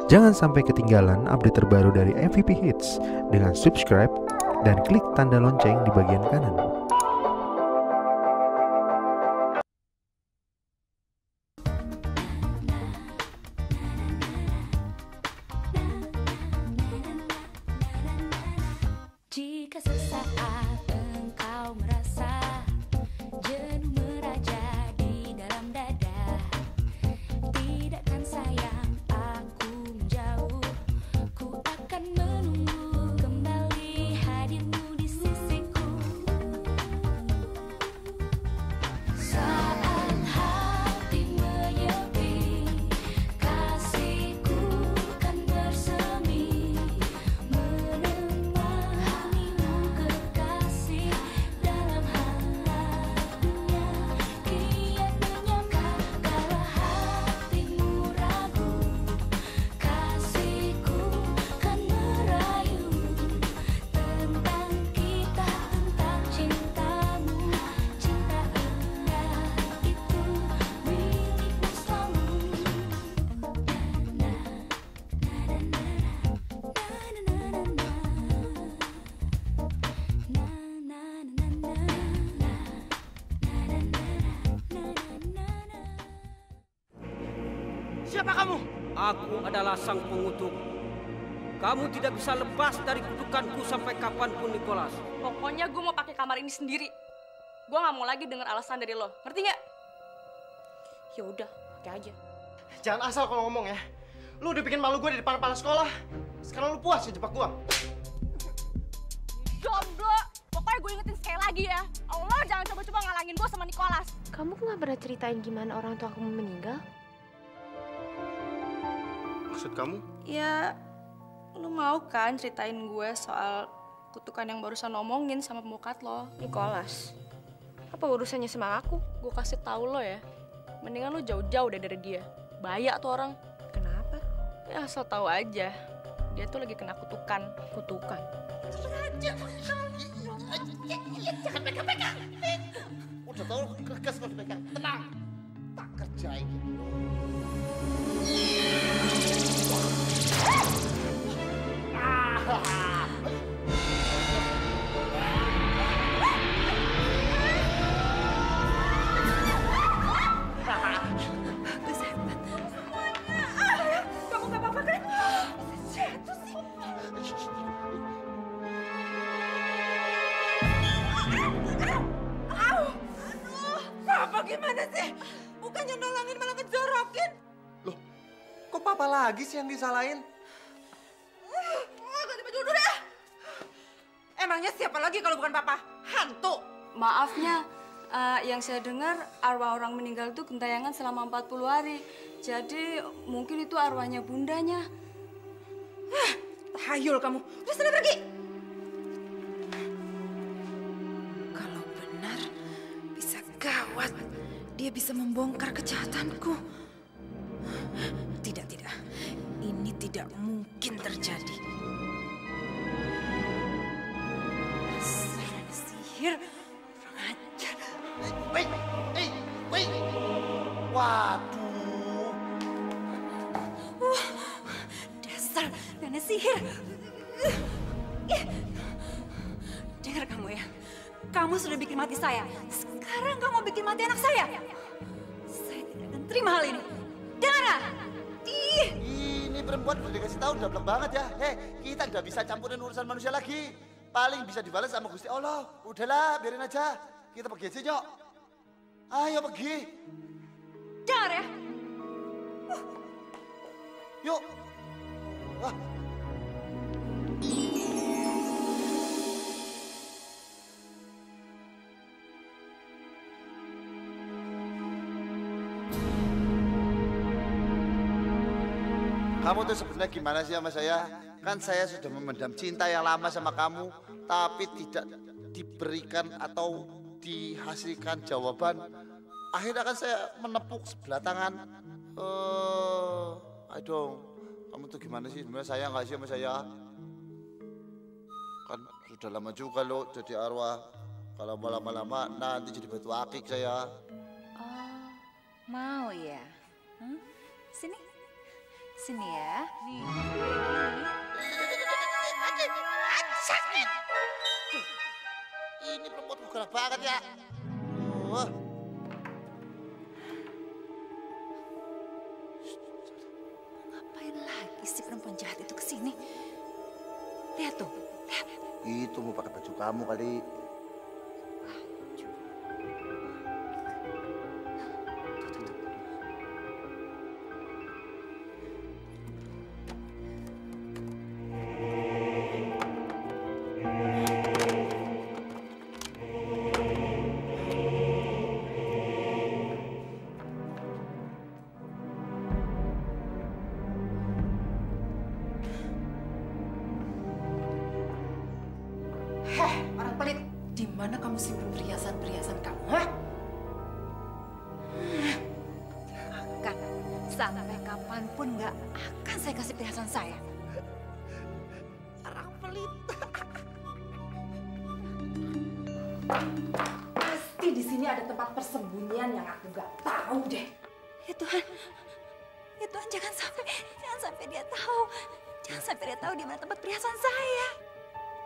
Jangan sampai ketinggalan update terbaru dari MVP Hits dengan subscribe dan klik tanda lonceng di bagian kanan. Jika sesaat engkau merasa jenuh meraja di dalam dada, tidakkan sayang aku menjauh, ku akan menunggu kembali hadirmu di sisiku. Saat hati menyepi, kasihku kan bersemi, menemanimu kekasih dalam hangatnya. Kian menyangka kalau hatimu ragu, kasihku kan merayu tentang kita, tentang cintamu. Cinta indah itu milikmu selalu. Siapa kamu? Aku adalah sang pengutuk. Kamu tidak bisa lepas dari kutukanku sampai kapanpun, Nicholas. Pokoknya gue mau pakai kamar ini sendiri. Gue nggak mau lagi dengar alasan dari lo, ngerti nggak? Ya udah, pakai aja. Jangan asal kalau ngomong ya. Lu udah bikin malu gue di depan kepala sekolah. Sekarang lu puas ngejebak gue? Jomblo, pokoknya gue ingetin sekali lagi ya. Allah jangan coba-coba ngalangin gue sama Nicholas. Kamu kok nggak pernah ceritain gimana orang tua kamu meninggal? Maksud kamu? Ya, lu mau kan ceritain gue soal kutukan yang barusan ngomongin sama pembukat lo, Nicholas, apa urusannya sama aku? Gue kasih tahu lo ya, mendingan lo jauh-jauh deh dari dia. Bahaya tuh orang. Kenapa? Ya asal tahu aja, dia tuh lagi kena kutukan. Kutukan. Udah tau kegas kalau dipegang. Tenang. Tak kerjain. Kamu gak apa-apa kan? Jatuh sih. Papa gimana sih? Bukannya nolongin malah ngejorokin. Loh, kok papa lagi sih yang disalahin? Ganti baju dulu deh. Emangnya siapa lagi kalau bukan papa? Hantu. Maafnya, yang saya dengar arwah orang meninggal itu gentayangan selama 40 hari. Jadi mungkin itu arwahnya bundanya. Tahayul kamu. Udah sana pergi. Kalau benar bisa gawat. Dia bisa membongkar kejahatanku. Tidak. Ini tidak mungkin terjadi. Sihir. Ajar. Wait. Waduh. Dasar nenek sihir. Dengar kamu ya. Kamu sudah bikin mati saya. Sekarang kamu bikin mati anak saya. Saya tidak akan terima hal ini. Dengar nggak? Ini perempuan udah dikasih tahu udah blek banget ya. Kita nggak bisa campurin urusan manusia lagi. Paling bisa dibalas sama Gusti Allah. Udahlah, biarin aja. Kita pergi aja, Nyok. Ayo pergi. Dengar ya. Yuk. Wah. Kamu tuh sebenarnya gimana sih sama saya? Kan saya sudah memendam cinta yang lama sama kamu, tapi tidak diberikan atau dihasilkan jawaban. Akhirnya kan saya menepuk sebelah tangan. Ayo dong, kamu tuh gimana sih? Sebenarnya sayang nggak sih sama saya? Kan sudah lama juga loh jadi arwah. Kalau lama-lama nanti jadi batu akik saya. Oh, mau ya? Sini, Sini ya. Nih. Sakit. Ini perempuan galak banget ya. Ngapain lagi si perempuan jahat itu kesini? Lihat tuh, lihat. Itu mau pakai baju kamu kali. Orang pelit, di mana kamu simpen perhiasan-perhiasan kamu, hah? Akan sampai kapanpun nggak akan saya kasih perhiasan saya. Orang pelit. Pasti di sini ada tempat persembunyian yang aku nggak tahu deh. Ya Tuhan, jangan sampai dia tahu. Jangan sampai dia tahu di mana tempat perhiasan saya.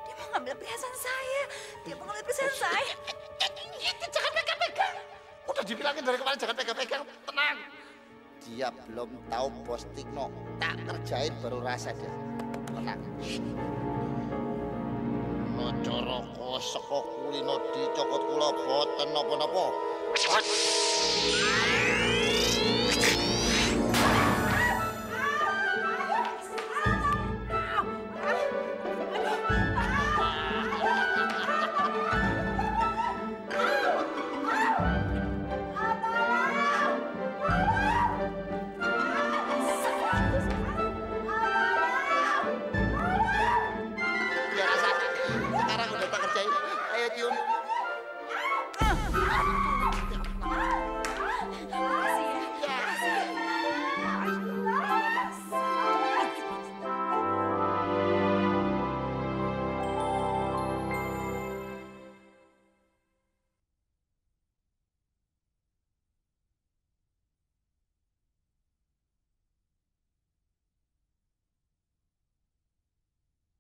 Dia mau ngambil perhiasan saya. Jangan pegang-pegang. Udah dibilangin dari kemarin jangan pegang-pegang. Tenang. Dia belum tahu Bos Tikno. Tak kerjain baru rasa dia. Tenang. No coroko seko kulino dicokot kula boten napa-napa. Biar rasa. Sekarang udah tak kerjain. Ayo cium.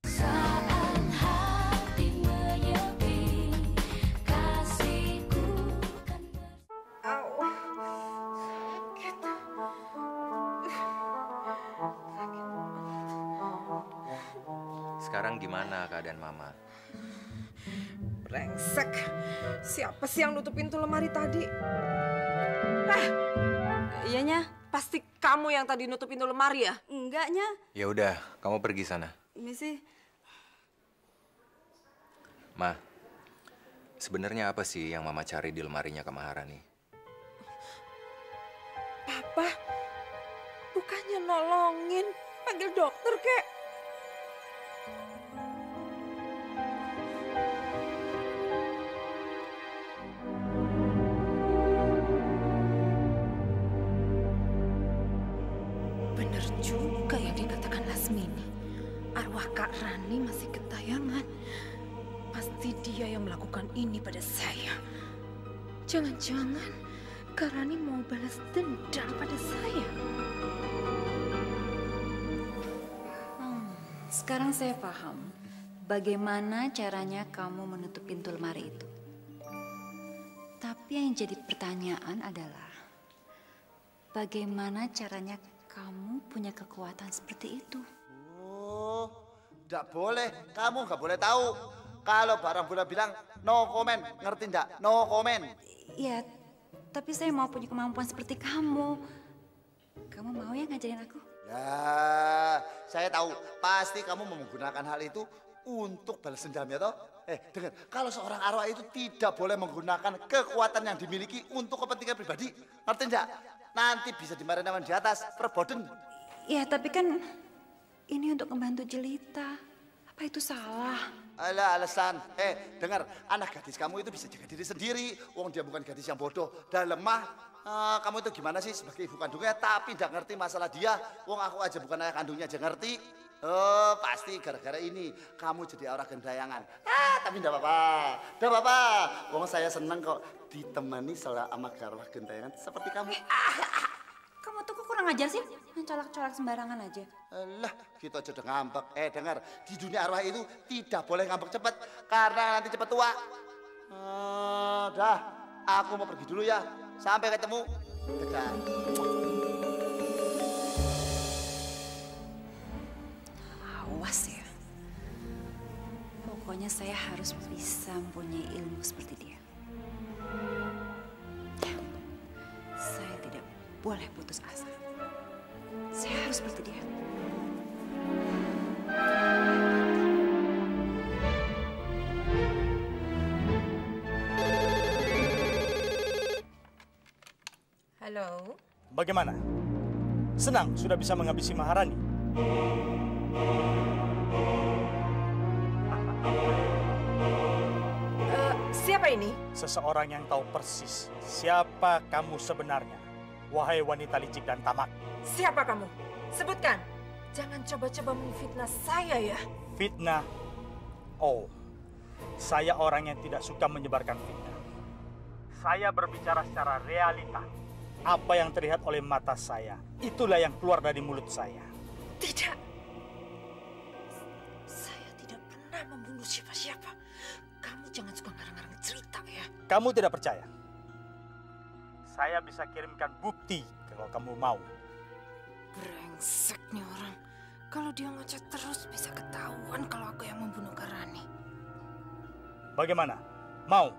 Saat hati menyepi, kasihku kan Sekarang gimana keadaan Mama? Brengsek. Siapa sih yang nutup pintu lemari tadi? Iyanya, Pasti kamu yang tadi nutup pintu lemari ya? enggaknya. Ya udah, kamu pergi sana. Misi, Ma, sebenarnya apa sih yang Mama cari di lemarinya Kak Maharani? Papa, bukannya nolongin, panggil dokter kek. Bener juga yang dikatakan Lasmini. Arwah Kak Rani masih gentayangan. Pasti dia yang melakukan ini pada saya. Jangan-jangan Kak Rani mau balas dendam pada saya. Sekarang saya paham bagaimana caranya kamu menutup pintu lemari itu. Tapi yang jadi pertanyaan adalah bagaimana caranya kamu punya kekuatan seperti itu? Oh, nggak boleh. Kamu nggak boleh tahu. Kalau barang Bunda bilang no comment, ngerti nggak? No comment. Ya, tapi saya mau punya kemampuan seperti kamu. Kamu mau ya ngajarin aku? Ya, saya tahu. Pasti kamu menggunakan hal itu untuk balas dendam ya toh? Dengar, kalau seorang arwah itu tidak boleh menggunakan kekuatan yang dimiliki untuk kepentingan pribadi. Ngerti nggak? Nanti bisa dimarahin sama di atas, perboden. Ya, tapi kan ini untuk membantu jelita. Apa itu salah? Alah alasan. Dengar, anak gadis kamu itu bisa jaga diri sendiri. Wong dia bukan gadis yang bodoh dan lemah. Kamu itu gimana sih sebagai ibu kandungnya tapi tidak ngerti masalah dia. Wong aku aja bukan ayah kandungnya aja ngerti. Pasti gara-gara ini kamu jadi orang gentayangan. Tapi enggak apa-apa. Enggak apa-apa. Wong saya seneng kok ditemani sama garwah gentayangan seperti kamu. Kamu tuh kok kurang ajar sih? Jangan colak-colak sembarangan aja. Lah, gitu aja udah ngambek. Dengar, di dunia arwah itu tidak boleh ngambek cepat karena nanti cepat tua. Dah, aku mau pergi dulu ya. Sampai ketemu. Dadah. Awas ya. Pokoknya saya harus bisa mempunyai ilmu seperti dia. Ya, saya tidak boleh putus asa. Saya harus seperti dia. Halo? Bagaimana? Senang sudah bisa menghabisi Maharani? Siapa ini? Seseorang yang tahu persis siapa kamu sebenarnya. Wahai wanita licik dan tamak. Siapa kamu? Sebutkan. Jangan coba-coba memfitnah saya ya. Fitnah? Oh, saya orang yang tidak suka menyebarkan fitnah. Saya berbicara secara realita. Apa yang terlihat oleh mata saya, itulah yang keluar dari mulut saya. Tidak. Saya tidak pernah membunuh siapa-siapa. Kamu jangan suka ngarang-ngarang cerita ya. Kamu tidak percaya? Saya bisa kirimkan bukti kalau kamu mau. Brengsek nih orang. Kalau dia ngechat terus bisa ketahuan kalau aku yang membunuh Kak Rani. Bagaimana? Mau?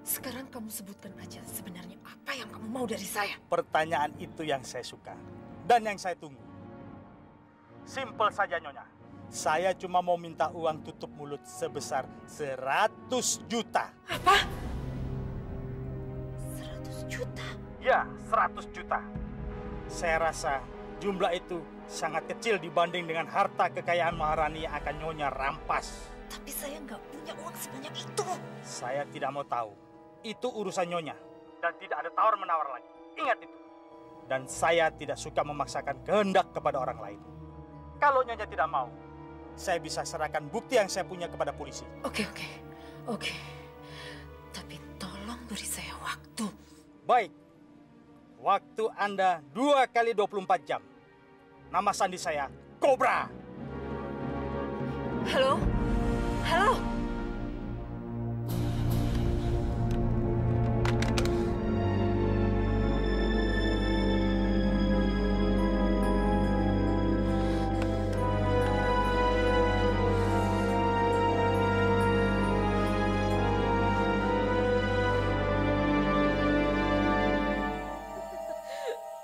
Sekarang kamu sebutkan aja sebenarnya apa yang kamu mau dari saya. Pertanyaan itu yang saya suka dan yang saya tunggu. Simpel saja Nyonya. Saya cuma mau minta uang tutup mulut sebesar 100 juta. Apa? 100 juta? Ya, 100 juta. Saya rasa jumlah itu sangat kecil dibanding dengan harta kekayaan Maharani yang akan Nyonya rampas. Tapi saya nggak punya uang sebanyak itu. Saya tidak mau tahu. Itu urusan Nyonya. Dan tidak ada tawar-menawar lagi. Ingat itu. Dan saya tidak suka memaksakan kehendak kepada orang lain. Kalau Nyonya tidak mau, saya bisa serahkan bukti yang saya punya kepada polisi. Oke. Tapi tolong beri saya waktu. Baik. Waktu Anda 2 kali 24 jam. Nama sandi saya Cobra. Halo?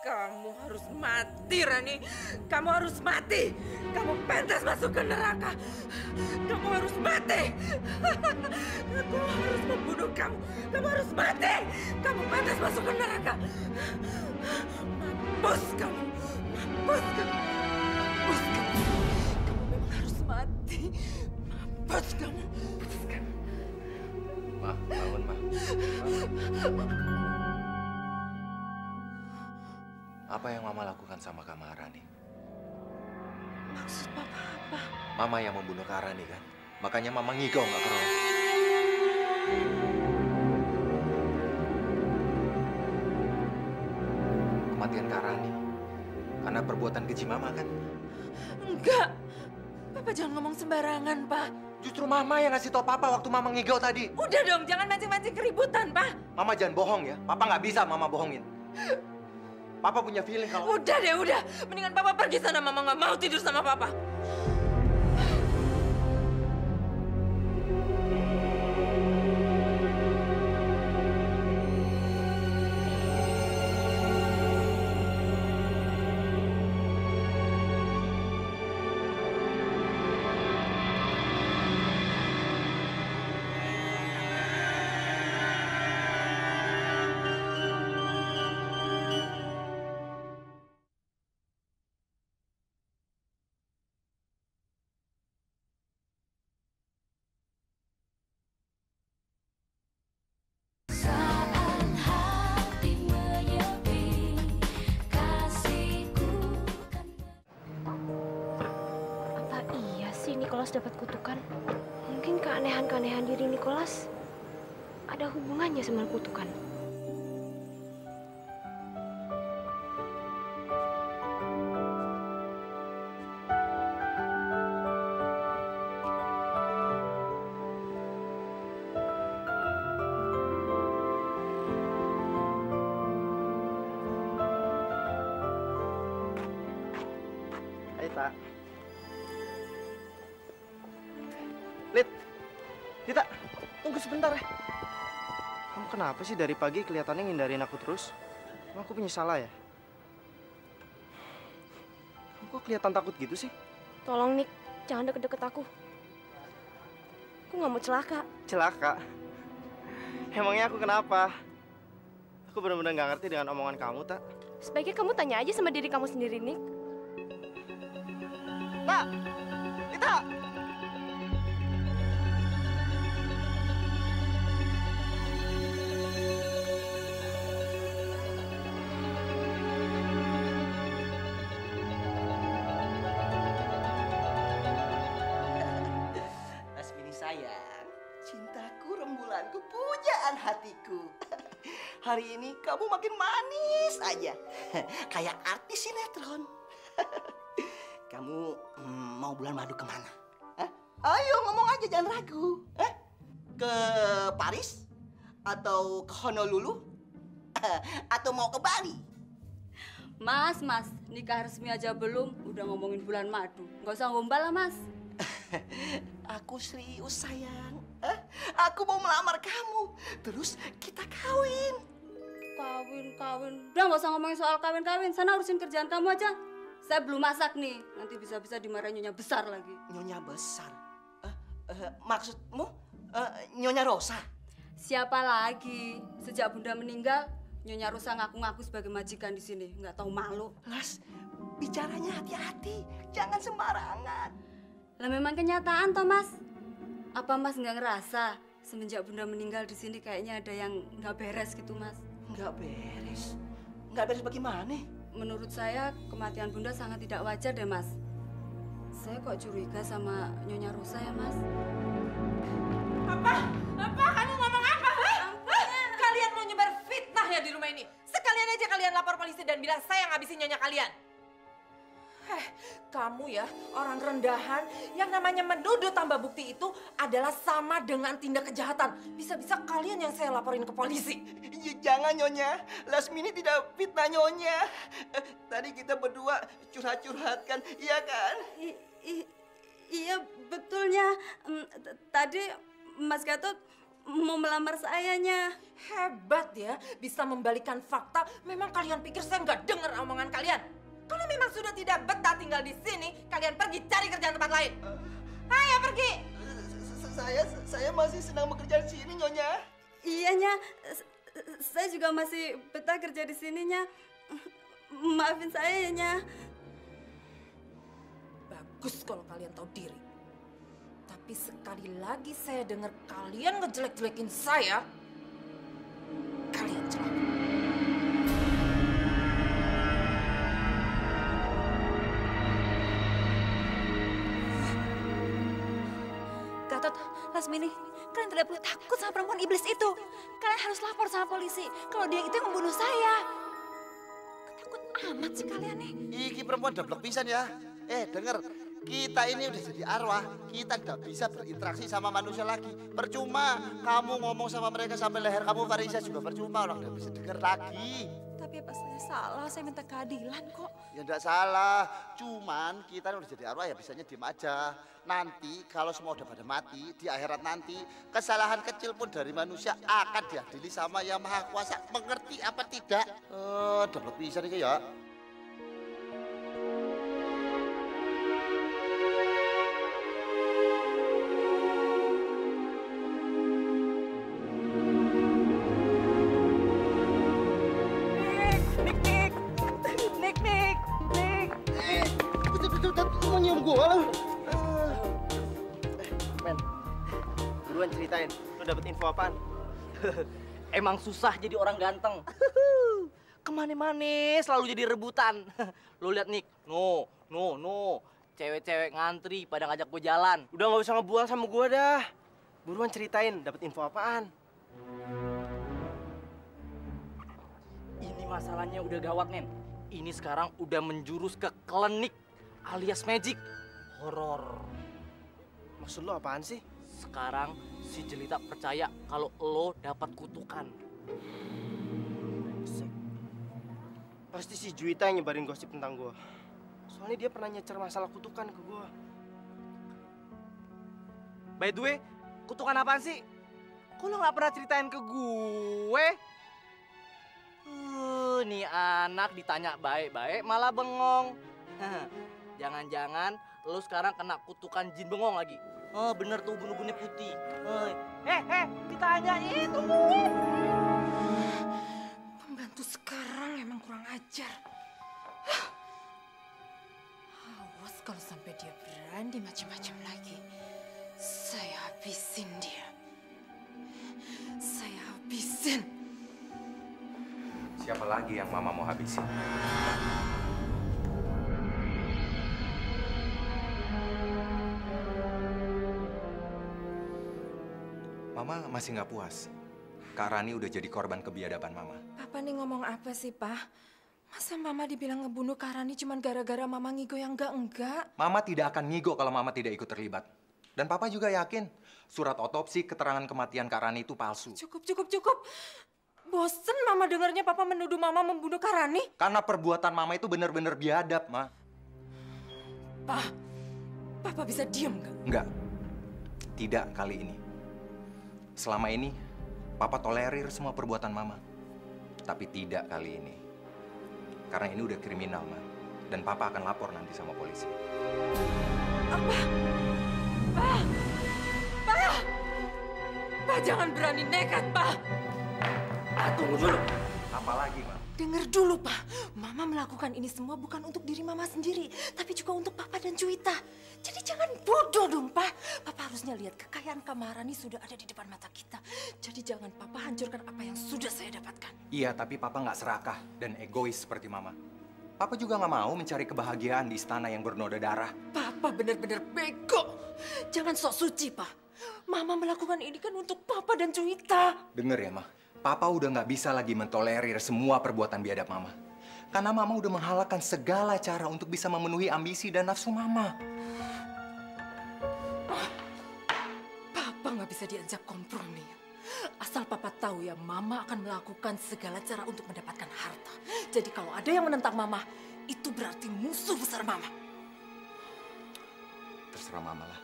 Kamu harus mati, Rani. Kamu harus mati. Kamu pantas masuk ke neraka. Kamu harus mati. Aku harus membunuh kamu. Kamu harus mati. Kamu pantas masuk ke neraka. Mampus kamu. Mampus kamu. Mampus kamu. Kamu memang harus mati. Mampus kamu. Mampus kamu. Ma, bangun, Ma. Apa yang Mama lakukan sama Kak Maharani? Maksud Papa apa? Mama yang membunuh Kak Rani kan? Makanya Mama ngigau nggak keroh. Kematian Kak Rani karena perbuatan keji Mama kan? Enggak. Papa jangan ngomong sembarangan, Pak. Justru Mama yang ngasih tau Papa waktu Mama ngigau tadi. Udah dong, jangan mancing-mancing keributan, Pak. Mama jangan bohong ya. Papa nggak bisa Mama bohongin. Papa punya feeling kalau... Udah deh, udah. Mendingan Papa pergi sana. Mama nggak mau tidur sama Papa. Saat hati menyepi, kasihku kan. Apa iya sih Nicholas dapat kutukan? Mungkin keanehan-keanehan diri Nicholas ada hubungannya sama kutukan. Tak. Lid, Dita, tunggu sebentar ya. Kamu kenapa sih dari pagi kelihatannya ngindarin aku terus? Emang aku punya salah ya? Kamu kok kelihatan takut gitu sih? Tolong Nick, jangan deket-deket aku. Aku nggak mau celaka. Celaka? Emangnya aku kenapa? Aku benar-benar nggak ngerti dengan omongan kamu, Tak. Sebaiknya kamu tanya aja sama diri kamu sendiri, Nick. Tak! Dita! Lasmini sayang, cintaku, rembulanku, pujaan hatiku. Hari ini kamu makin manis aja, kayak artis sinetron. Kamu mau bulan madu kemana? Hah? Ayo ngomong aja, jangan ragu. Ke Paris? Atau ke Honolulu? Atau mau ke Bali? Mas, nikah resmi aja belum, udah ngomongin bulan madu. Nggak usah gombal lah, Mas. Aku serius sayang. Aku mau melamar kamu, terus kita kawin. Kawin. Udah nggak usah ngomongin soal kawin. Sana urusin kerjaan kamu aja. Saya belum masak nih, nanti bisa-bisa dimarahin Nyonya besar lagi. Nyonya besar? Maksudmu Nyonya Rosa? Siapa lagi? Sejak Bunda meninggal, Nyonya Rosa ngaku-ngaku sebagai majikan di sini. Nggak tahu malu. Las, bicaranya hati-hati, jangan sembarangan. Lah memang kenyataan toh, Mas. Apa Mas nggak ngerasa semenjak Bunda meninggal di sini kayaknya ada yang nggak beres gitu, Mas? Nggak beres? Nggak beres bagaimana? Menurut saya kematian Bunda sangat tidak wajar deh, Mas. Saya kok curiga sama Nyonya Rosa ya, Mas. Apa? Kamu ngomong apa? Kalian mau nyebar fitnah ya di rumah ini? Sekalian aja kalian lapor polisi dan bilang saya ngabisin nyonya kalian. Kamu ya, orang rendahan yang namanya menuduh tambah bukti itu adalah sama dengan tindak kejahatan. Bisa-bisa kalian yang saya laporin ke polisi. Jangan Nyonya, Lasmini tidak fitnah Nyonya. Tadi kita berdua curhat-curhatkan, iya kan? Iya, betulnya. Tadi Mas Gatot mau melamar sayanya. Hebat ya, bisa membalikan fakta. Memang kalian pikir saya nggak dengar omongan kalian? Kalau memang sudah tidak betah tinggal di sini, kalian pergi cari kerjaan tempat lain. Ayo pergi. Saya masih senang bekerja di sini, Nyonya. Iya, Nya. Saya juga masih betah kerja di sininya. Maafin saya ya, Nya. Bagus kalau kalian tahu diri. Tapi sekali lagi saya dengar kalian ngejelek-jelekin saya, kalian celaka. Gatot, Lasmini, kalian tidak perlu takut sama perempuan iblis itu. Kalian harus lapor sama polisi kalau dia itu yang membunuh saya. Takut amat sih kalian nih. Iki perempuan dablek pisan ya. Denger, kita ini udah jadi arwah, kita nggak bisa berinteraksi sama manusia lagi. Percuma kamu ngomong sama mereka sampai leher kamu Farisa juga percuma, orang nggak bisa denger lagi. Tapi apa saya salah? Saya minta keadilan kok. Ya enggak salah, cuman kita udah jadi arwah ya bisanya diem aja. Nanti kalau semua udah pada mati, di akhirat nanti, kesalahan kecil pun dari manusia akan diadili sama Yang Maha Kuasa. Mengerti apa tidak? Dablek pisan iki ya. Mau nyium gua lu. Men, buruan ceritain, lu dapet info apaan? Emang susah jadi orang ganteng. Kemana-mana selalu jadi rebutan. Lu lihat Nick, no. Cewek-cewek ngantri pada ngajak gue jalan. Udah nggak usah ngebuang sama gua dah. Buruan ceritain, dapet info apaan? Ini masalahnya udah gawat, Nen. Ini sekarang udah menjurus ke klinik alias magic horor. Maksud lo apaan sih? Sekarang si Jelita percaya kalau lo dapat kutukan. Pasti si Juwita yang nyebarin gosip tentang gua. Soalnya dia pernah nyecer masalah kutukan ke gue. By the way, kutukan apaan sih? Kok lo nggak pernah ceritain ke gue? Nih anak ditanya baik-baik malah bengong. Jangan-jangan lo sekarang kena kutukan jin bengong lagi. Oh bener tuh ubun-ubunnya putih. Ditanya itu. Pembantu sekarang emang kurang ajar. Awas kalau sampai dia berani macam-macam lagi. Saya habisin dia. Saya habisin. Siapa lagi yang Mama mau habisin? Mama masih nggak puas. Kak Rani udah jadi korban kebiadaban Mama. Papa nih ngomong apa sih, Pak? Masa Mama dibilang ngebunuh Kak Rani cuma gara-gara Mama ngigo yang enggak? Mama tidak akan ngigo kalau Mama tidak ikut terlibat. Dan Papa juga yakin surat otopsi keterangan kematian Kak Rani itu palsu. Cukup. Bosen Mama dengarnya Papa menuduh Mama membunuh Kak Rani. Karena perbuatan Mama itu benar-benar biadab, Ma. Pak, Papa bisa diem nggak? Enggak. Tidak kali ini. Selama ini, Papa tolerir semua perbuatan Mama. Tapi tidak kali ini. Karena ini udah kriminal, Ma. Dan Papa akan lapor nanti sama polisi. Apa? Pak, jangan berani nekat, Pak. Tunggu dulu. Apa lagi, Ma? Dengar dulu, Pak. Mama melakukan ini semua bukan untuk diri Mama sendiri, tapi juga untuk Papa dan Juwita. Jadi jangan bodoh dong, Pak. Papa harusnya lihat kekayaan Kak Maharani sudah ada di depan mata kita. Jadi jangan Papa hancurkan apa yang sudah saya dapatkan. Iya, tapi Papa nggak serakah dan egois seperti Mama. Papa juga nggak mau mencari kebahagiaan di istana yang bernoda darah. Papa benar-benar bego. Jangan sok suci, Pak. Mama melakukan ini kan untuk Papa dan Juwita. Dengar ya, Ma. Papa udah nggak bisa lagi mentolerir semua perbuatan biadab Mama. Karena Mama udah menghalalkan segala cara untuk bisa memenuhi ambisi dan nafsu Mama. Papa nggak bisa diajak kompromi. Asal Papa tahu ya, Mama akan melakukan segala cara untuk mendapatkan harta. Jadi kalau ada yang menentang Mama, itu berarti musuh besar Mama. Terserah Mama lah.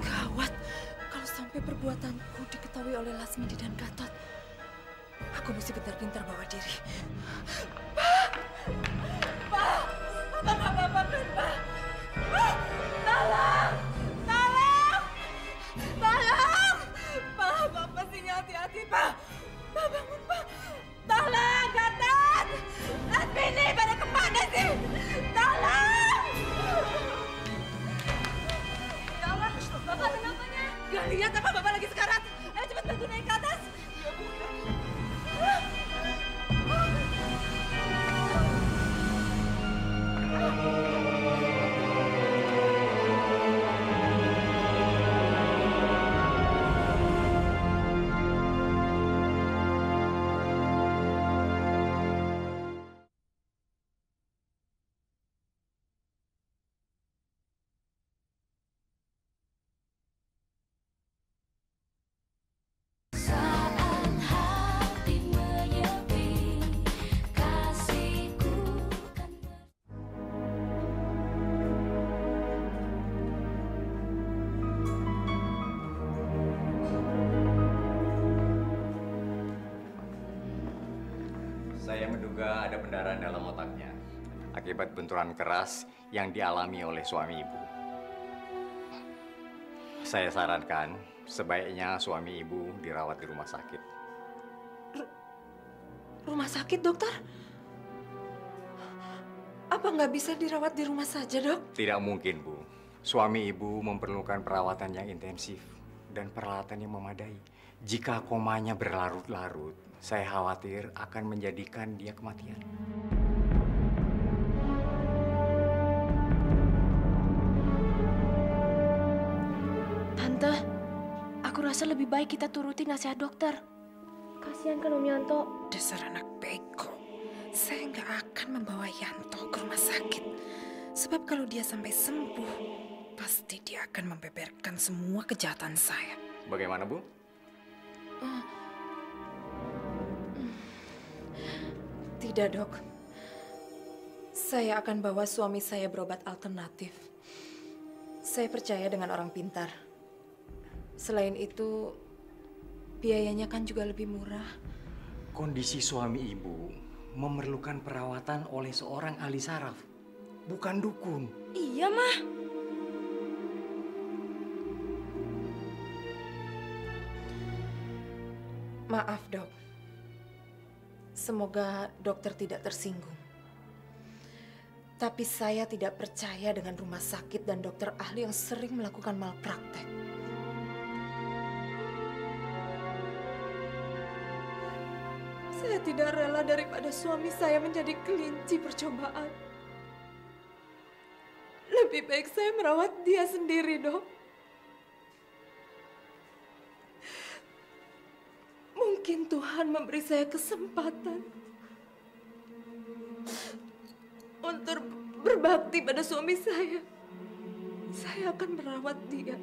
Gawat, kalau sampai perbuatanku diketahui oleh Lasmini dan Gatot, aku mesti pintar-pintar bawa diri. Pak, Papa nggak apa-apa kan, Pak? Tolong! Pak, Papa sini hati-hati, Pak. Pak, bangun, Pak. Tolong, Gatot! Lasmini, pada kemana sih? Tolong! Ya Allah, Bapak kenapanya? Gak lihat apa Bapak lagi sekarat. Ayo cepat bantu naik ke atas. Ya, Bu. Saat hati menyepi, kasihku kan Saya menduga ada pendarahan dalam otaknya akibat benturan keras yang dialami oleh suami ibu. Saya sarankan sebaiknya suami ibu dirawat di rumah sakit. Rumah sakit, dokter? Apa nggak bisa dirawat di rumah saja, Dok? Tidak mungkin, Bu. Suami ibu memerlukan perawatan yang intensif dan peralatan yang memadai. Jika komanya berlarut-larut, saya khawatir akan menjadikan dia kematian. Tante, aku rasa lebih baik kita turuti nasihat dokter. Kasihan kan Om Yanto. Dasar anak bego. Saya nggak akan membawa Yanto ke rumah sakit. Sebab kalau dia sampai sembuh, pasti dia akan membeberkan semua kejahatan saya. Bagaimana, Bu? Tidak, Dok. Saya akan bawa suami saya berobat alternatif. Saya percaya dengan orang pintar. Selain itu, biayanya kan juga lebih murah. Kondisi suami ibu memerlukan perawatan oleh seorang ahli saraf, bukan dukun. Iya, Mah. Maaf, Dok. Semoga dokter tidak tersinggung. Tapi saya tidak percaya dengan rumah sakit dan dokter ahli yang sering melakukan malpraktek. Saya tidak rela daripada suami saya menjadi kelinci percobaan. Lebih baik saya merawat dia sendiri, Dok. Mungkin Tuhan memberi saya kesempatan untuk berbakti pada suami saya. Saya akan merawat dia.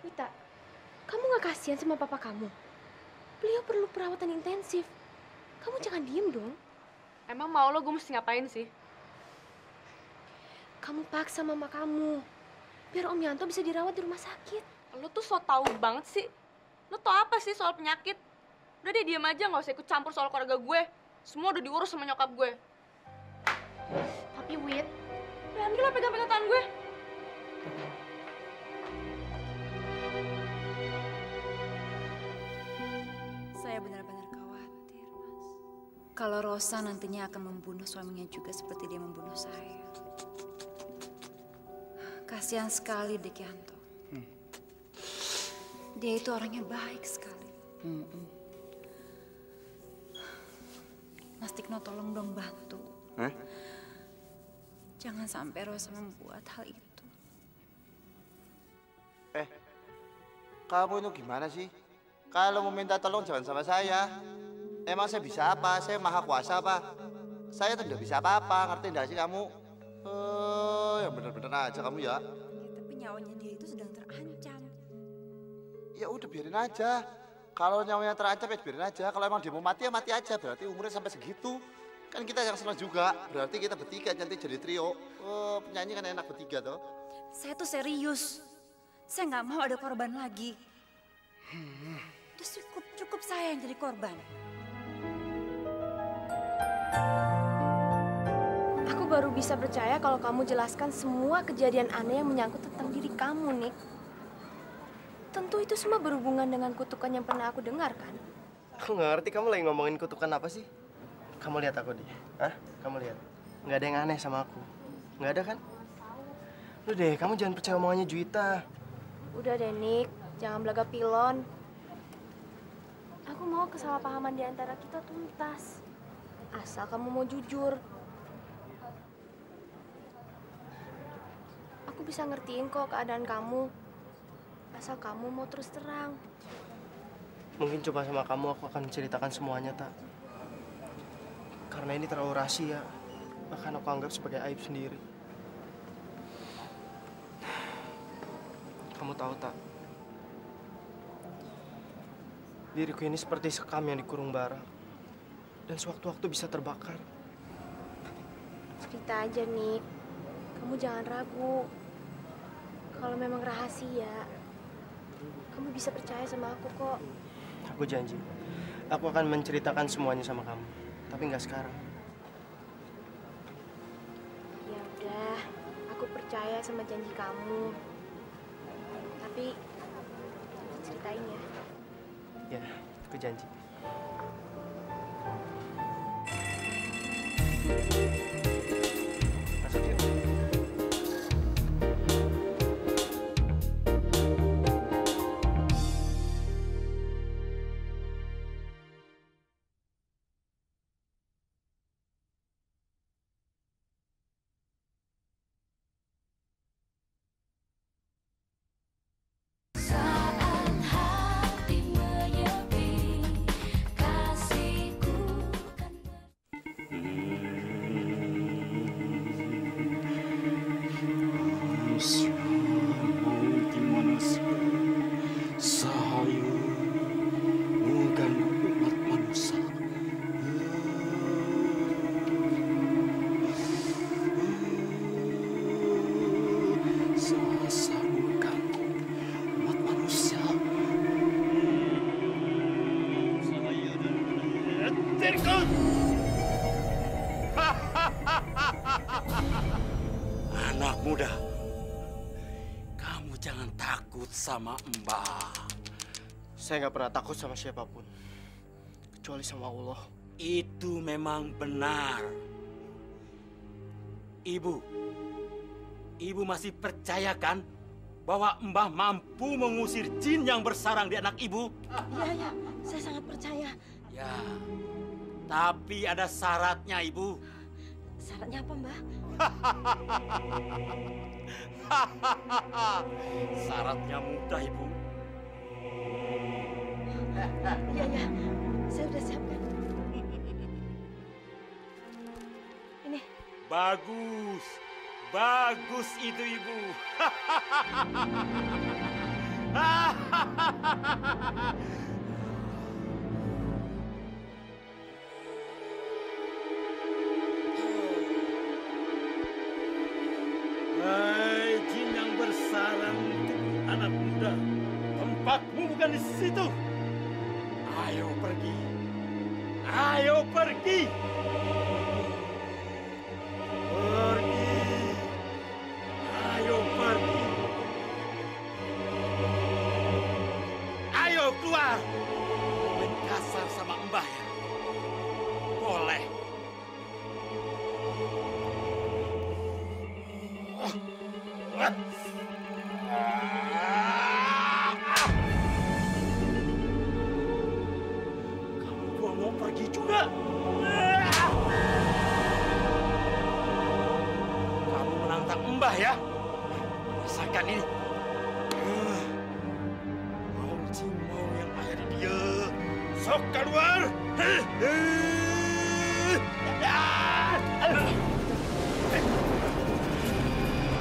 Wita, kamu gak kasihan sama papa kamu? Beliau perlu perawatan intensif. Kamu jangan diem dong. Emang mau lo gue mesti ngapain sih? Kamu paksa mama kamu. Biar Om Yanto bisa dirawat di rumah sakit. Lo tuh so tau banget sih. Lo tau apa sih soal penyakit? Udah deh diem aja, gak usah ikut campur soal keluarga gue. Semua udah diurus sama nyokap gue. Tapi Wit, Berani lo pegang-pegang tangan gue. Saya benar-benar khawatir, Mas. Kalau Rosa nantinya akan membunuh suaminya juga seperti dia membunuh saya. Kasihan sekali Dekyanto. Dia itu orangnya baik sekali. Mas Tikno tolong dong bantu. Jangan sampai Rosa membuat hal itu. Kamu itu gimana sih? Kalau mau minta tolong jangan sama saya. Emang saya bisa apa? Saya maha kuasa apa? Saya tuh tidak bisa apa-apa, ngerti enggak sih kamu? Yang bener-bener aja kamu ya. Tapi nyawanya dia itu sedang terancam. Ya udah biarin aja. Kalau nyawanya terancam ya biarin aja. Kalau emang dia mau mati ya mati aja. Berarti umurnya sampai segitu. Kan kita yang senang juga. Berarti kita bertiga nanti jadi trio. Penyanyi kan enak bertiga toh. Saya tuh serius. Saya nggak mau ada korban lagi. Udah cukup saya yang jadi korban. aku baru bisa percaya kalau kamu jelaskan semua kejadian aneh yang menyangkut tentang diri kamu, Nick. Tentu itu semua berhubungan dengan kutukan yang pernah aku dengar, kan? Aku nggak ngerti kamu lagi ngomongin kutukan apa sih? Kamu lihat aku deh. Hah? Kamu lihat. Nggak ada yang aneh sama aku. Nggak ada kan? Udah deh, kamu jangan percaya omongannya Juwita. Udah deh, Nick. Jangan belaga pilon. Aku mau kesalahpahaman di antara kita tuntas. Asal kamu mau jujur. Aku bisa ngertiin kok keadaan kamu. Asal kamu mau terus terang. Mungkin coba sama kamu aku akan menceritakan semuanya, Tak. Karena ini terlalu rahasia. Bahkan aku anggap sebagai aib sendiri. Kamu tahu, Tak? Diriku ini seperti sekam yang dikurung bara. Dan sewaktu-waktu bisa terbakar. Cerita aja, Nick. Kamu jangan ragu. Kalau memang rahasia, kamu bisa percaya sama aku kok. Aku janji. Aku akan menceritakan semuanya sama kamu. Tapi nggak sekarang. Ya udah, aku percaya sama janji kamu. Tapi ceritain ya. Ya, aku janji. manusia mau di mana saja, saya mengganggu umat manusia. Saya mengganggu umat manusia. Saya terkut. Anak muda, kamu jangan takut sama Mbah. Saya nggak pernah takut sama siapapun, kecuali sama Allah. Itu memang benar. Ibu masih percaya kan bahwa Mbah mampu mengusir jin yang bersarang di anak ibu? Iya, saya sangat percaya. Ya, tapi ada syaratnya, Ibu. Syaratnya apa, Mbah? Syaratnya mudah, Ibu. Iya, saya udah siapkan. Ini. Bagus itu, Ibu. Hai jin yang bersarang anak muda, tempatmu bukan di situ. Ayo pergi. Ayo pergi. Pergi. Ayo pergi. Ayo keluar. Main kasar sama Mbah ya? Boleh. Kamu mau pergi juga? Kamu menantang Mbah ya? Rasakan ini. Mau cimbau yang ada di dia. Sok keluar.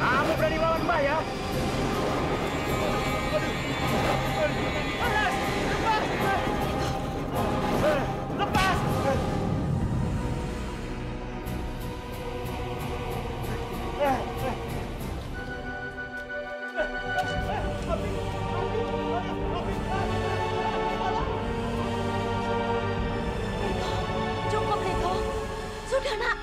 Kamu berani melawan Mbah ya? Lepas! Cukup, Niko. Sudah, Nak.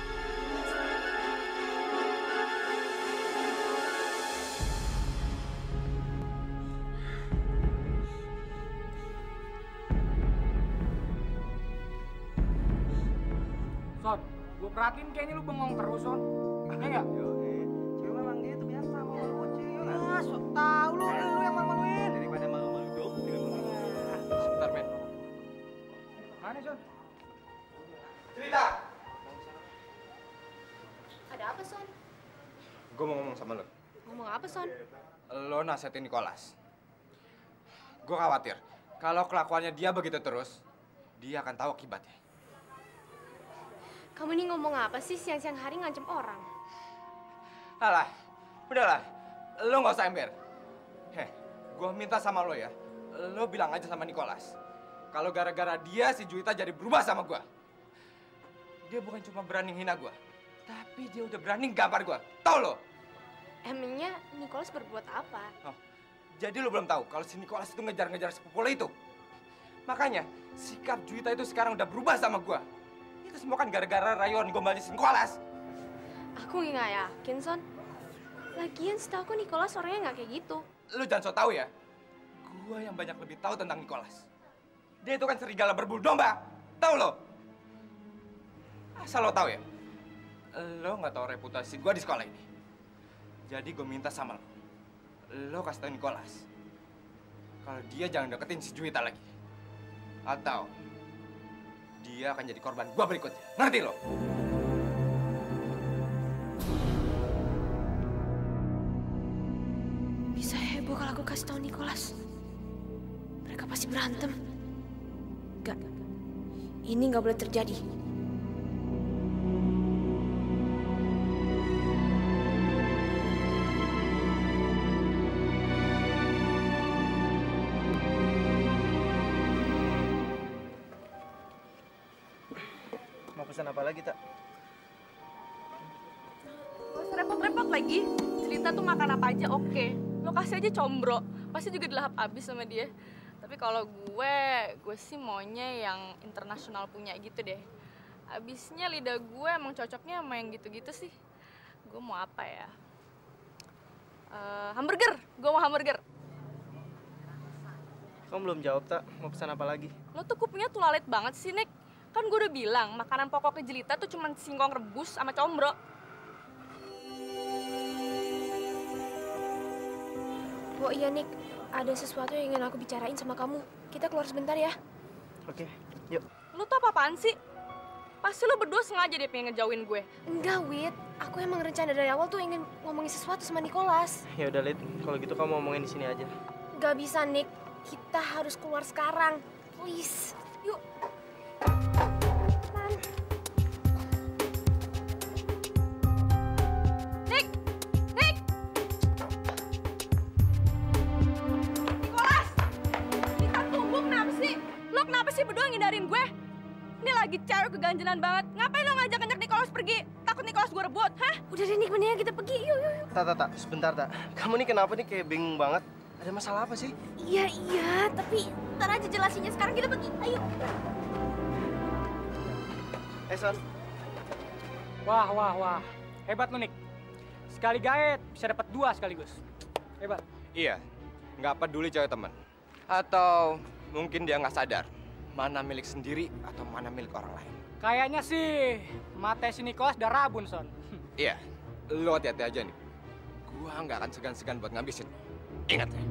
Son, gue perhatiin kayaknya lu bengong terus, Son. Iya nggak? Cewek memang gitu biasa mau bocil. Ah, sok tahu lu yang malu-maluin. Daripada malu-malu dong. Sebentar, men. Mana, Son? Cerita. Ada apa, Son? Gue mau ngomong sama lo. Ngomong apa, Son? Lo nasihatin Nicholas. Gue khawatir kalau kelakuannya dia begitu terus, dia akan tahu akibatnya. Kamu ini ngomong apa sih siang-siang hari ngancem orang? Alah, udahlah. Lo nggak usah ember. Gue minta sama lo ya. Lo bilang aja sama Nicholas. Kalau gara-gara dia si Juwita jadi berubah sama gue. Dia bukan cuma berani hina gue, tapi dia udah berani gampar gue. Tahu lo? Emangnya Nicholas berbuat apa? Oh, jadi lo belum tahu kalau si Nicholas itu ngejar-ngejar sepupu lo itu. Makanya sikap Juwita itu sekarang udah berubah sama gue. Itu semua kan gara-gara rayuan gombalnya si Nicholas. Aku nggak yakin, Son. Lagian setahu aku Nicholas orangnya nggak kayak gitu. Lu jangan so tau ya. Gua yang banyak lebih tahu tentang Nicholas. Dia itu kan serigala berbulu domba. Tahu lo? Asal lo tahu ya. Lo nggak tahu reputasi gua di sekolah ini. Jadi gue minta sama lo. Lo kasih tahu Nicholas. Kalau dia jangan deketin si Juwita lagi. Atau dia akan jadi korban gua berikutnya. Ngerti lo? Bisa heboh kalau aku kasih tahu Nicholas. Mereka pasti berantem. Enggak. Ini nggak boleh terjadi. pesan apa lagi, Tak? Gak usah repot-repot lagi. Cerita tuh makan apa aja oke. Lo kasih aja combro, pasti juga dilahap abis sama dia. Tapi kalau gue sih maunya yang internasional punya gitu deh. Abisnya lidah gue emang cocoknya sama yang gitu-gitu sih. Gue mau apa ya? Hamburger, gue mau hamburger. Kamu belum jawab, Tak. Mau pesan apa lagi? Lo tuh kupingnya tulalit banget sih, Nick. Kan gue udah bilang, makanan pokoknya Jelita tuh cuma singkong rebus sama combro. Oh iya, Nick. Ada sesuatu yang ingin aku bicarain sama kamu. Kita keluar sebentar ya. Oke, yuk. Lo tuh apa-apaan sih? Pasti lo berdua sengaja deh pengen ngejauhin gue. Enggak, Wit. Aku emang rencana dari awal tuh ingin ngomongin sesuatu sama Nicholas. Ya udah, Lid. Kalau gitu kamu ngomongin di sini aja. Gak bisa, Nick. Kita harus keluar sekarang. Please. Yuk. Nick! Nick! Nicholas! Kita tunggu kenapa sih? Lo kenapa sih berdua ngindarin gue? Ini lagi cewek keganjenan banget. Ngapain lo ngajak-ngajak Nicholas pergi? Takut Nicholas gue rebut, hah? Udah deh, Nick. Mendingan kita pergi. Yuk, yuk, yuk. Tak. Sebentar, Tak. Kamu nih kenapa nih kayak bingung banget? Ada masalah apa sih? Iya. Tapi ntar aja jelasinnya. Sekarang kita pergi. Ayo. Son. Wah. Hebat lu, Nick. Sekali gaet bisa dapat 2 sekaligus. Hebat. Iya, nggak peduli cewek teman. Atau mungkin dia nggak sadar mana milik sendiri atau mana milik orang lain. Kayaknya sih mata si Nicholas udah rabun, Son. Iya, lo hati-hati aja nih. Gua nggak akan segan-segan buat ngabisin. Ingat ya.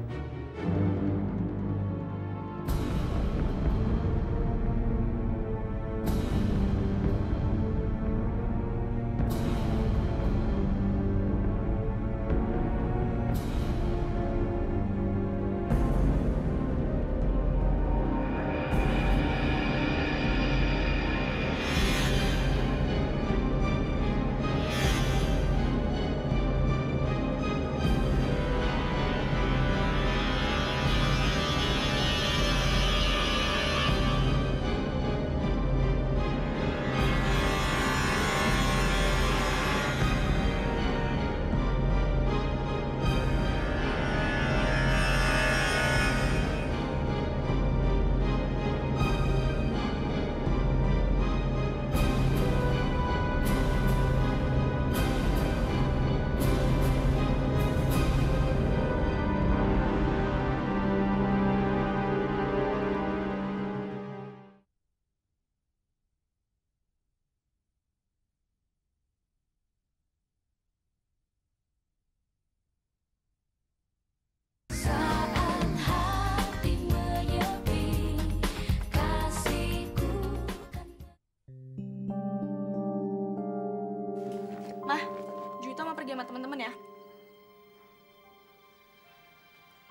Pergi sama teman-teman ya.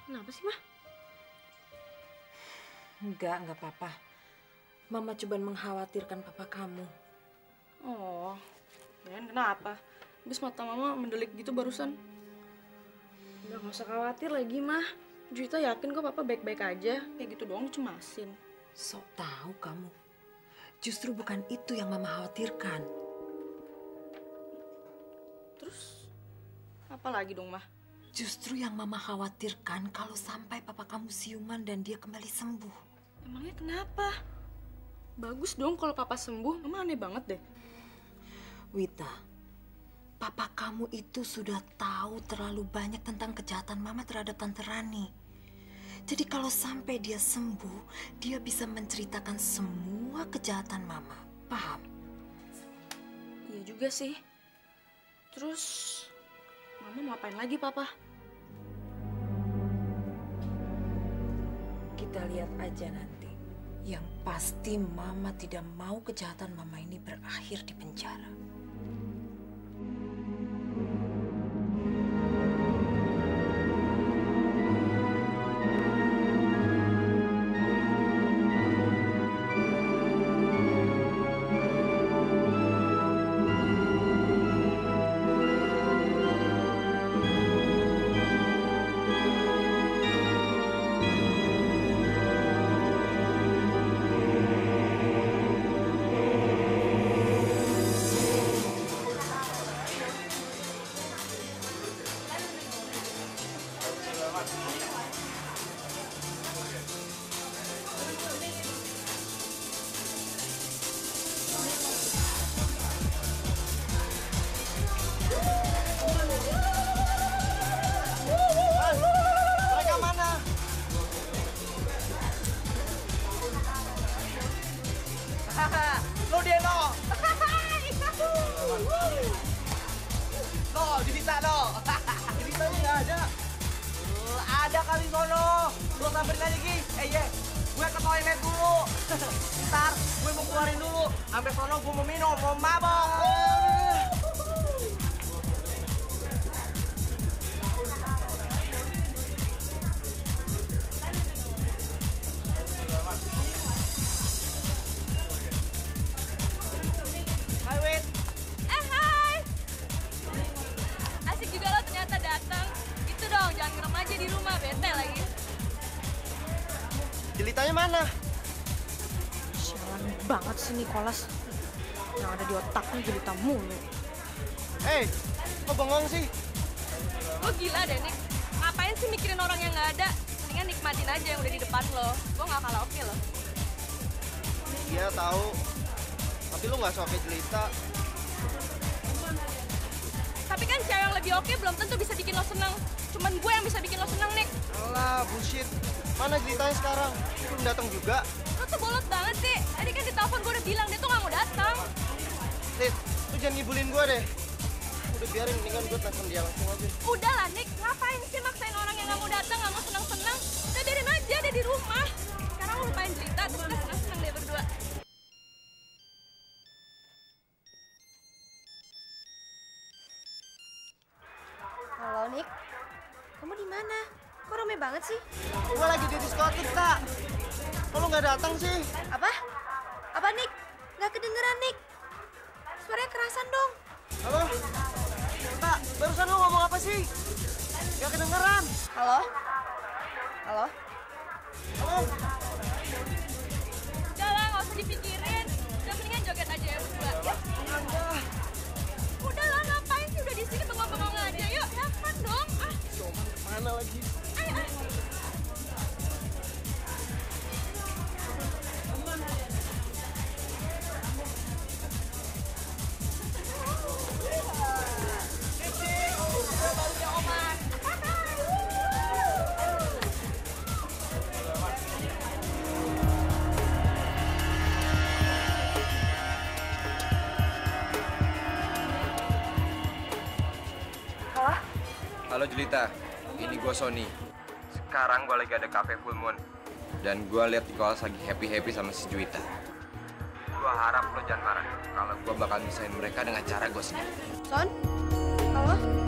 Kenapa sih, Mah? Enggak apa-apa. Mama cuma mengkhawatirkan papa kamu. Oh, dan kenapa? Habis mata Mama mendelik gitu barusan. Udah nggak usah khawatir lagi, Mah. Juwita yakin kok papa baik-baik aja. Kayak gitu doang dicemasin. Sok tahu kamu. Justru bukan itu yang Mama khawatirkan. Terus apa lagi dong, Mah? Justru yang Mama khawatirkan kalau sampai papa kamu siuman dan dia kembali sembuh. Emangnya kenapa? Bagus dong kalau papa sembuh. Mama aneh banget deh. Wita, papa kamu itu sudah tahu terlalu banyak tentang kejahatan Mama terhadap Tante Rani. Jadi kalau sampai dia sembuh, dia bisa menceritakan semua kejahatan Mama. Paham? Iya juga sih. Terus Mama mau apain lagi, Papa? Kita lihat aja nanti. Yang pasti Mama tidak mau kejahatan Mama ini berakhir di penjara. Mereka mana? Lo dia lo. Lo, Jelita lo. Jelita nggak ada. Ada kali sono. Lo samperin aja Gi. Ye, gue ke toilet dulu. Ntar gue mau keluarin dulu. Sampai sono gue mau minum, mau mabok. Hai Wit. Hai. Asik juga lo ternyata datang. Gitu dong, jangan ngerem aja di rumah, bete lagi. Jelitanya mana? Sialan banget sih Nicholas. Yang ada di otaknya jelita mulu. Hei, kok bengong sih? Lo gila deh, Nick. Ngapain sih mikirin orang yang nggak ada? Mendingan nikmatin aja yang udah di depan lo. Gue nggak kalah oke lo. Iya tahu. Tapi lu nggak suka jelita. Tapi kan cewek yang lebih oke belum tentu bisa bikin lo seneng. Cuman gue yang bisa bikin lo seneng, Nick. Alah, bullshit. Mana jelitanya sekarang? Belum datang juga. Lo tuh bolot banget sih. Tadi kan di telepon gue udah bilang dia tuh nggak mau datang. Tit, lu jangan ngibulin gue deh. Udah biarin, mendingan gue telepon dia langsung aja. Udah lah, Nick. Ngapain sih maksain orang yang nggak mau datang, nggak mau seneng-seneng? Udah biarin aja, dia di rumah. Sekarang lo lupain Jelita, terus udah seneng-seneng dia berdua. Halo Nick, kamu di mana? Kok rame banget sih? Gue lagi di diskotik, Kak. Kok lu nggak datang sih? Apa? Apa Nick? Nggak kedengeran Nick? Suaranya kerasan dong. Halo? Kak, barusan lu ngomong apa sih? Nggak kedengeran. Halo? Halo? Halo? Udah lah, nggak usah dipikirin. Udah mendingan joget aja ya berdua. Yuk. Udah lah, ngapain sih udah di sini bengong-bengong aja. Yuk, have fun dong. Ah. Mana lagi? Ayo, ayo. Halo Jelita, ini gue Sony. Sekarang gue lagi ada cafe Full Moon. Dan gue liat Nicholas lagi happy-happy sama si Juwita. Gue harap lo jangan marah kalau gue bakal misahin mereka dengan cara gue sendiri. Son? Halo?